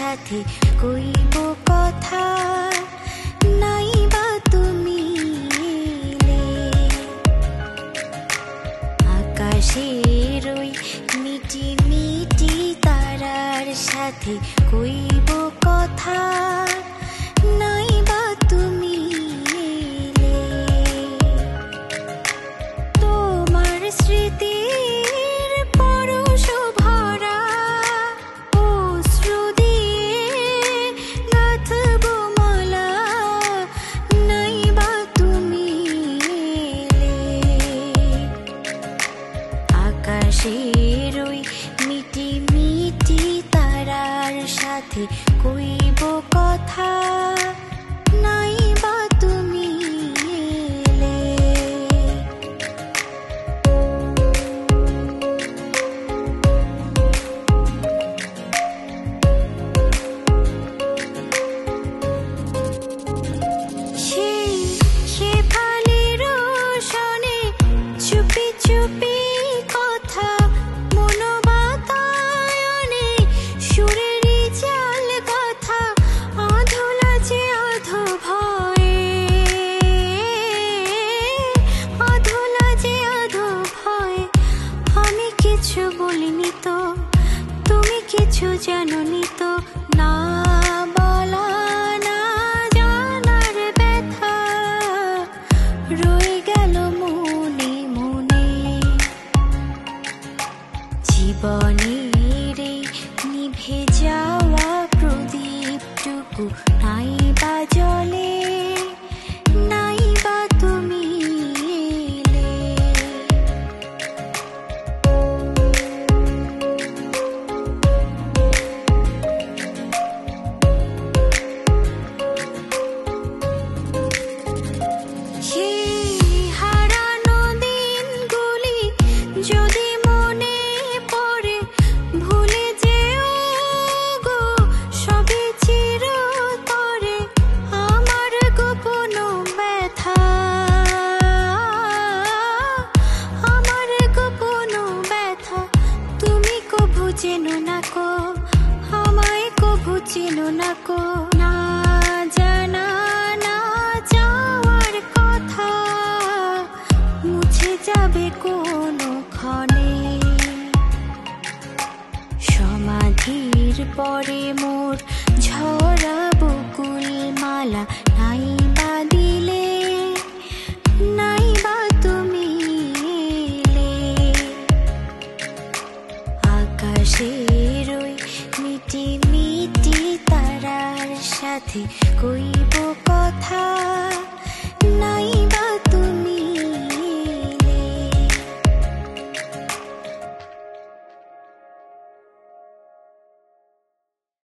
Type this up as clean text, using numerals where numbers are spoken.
সাথে কইব কথা, নাই বা তুমি এলে। আকাশের ওই মিটি মিটি তারার সাথে কইব কথা, নাই বা তুমি এলে। তোমার স্মৃতির পরশ ভরা অশ্রু দিয়ে গাঁথব মালা, নাই বা তুমি এলে। আকাশের ওই মিটি মিটি তারার সাথে কইব কথা, নাই বা তুমি এলে। শেফালির রোশনে চুপি চুপি কথা, মনোবাতায়নে সুরেরই চাল কথা, আধোলা যে আধো ভয়ে, আধোলা যে আধো ভয়ে। আমি কিছু বলিনি তো, তুমি কিছু জানোনি তো, না বলা না জানার ব্যথা রয়ে গেল মনে মনে। জীবনের এই নিভে যাওয়া প্রদীপটুকু নাই বা জলে, নাই বা তুমি এলে। সেই হারানো দিনগুলি যদি মনে পড়ে, ভুলে যেও গো সবে চিরতরে আমার গোপন ব্যথা, আমার গোপন ব্যথা। তুমি কভু চেনো না কো, আমায় কভু চেনো না কো, না জানা না যাওয়ার কথা মুছে যাবে কোনো ক্ষণে। সমাধির পরে মোর ঝরা বকুল মালা, নাই বা দিলে, নাই বা তুমি এলে। আকাশের ওই মিটি মিটি তারার সাথে কইব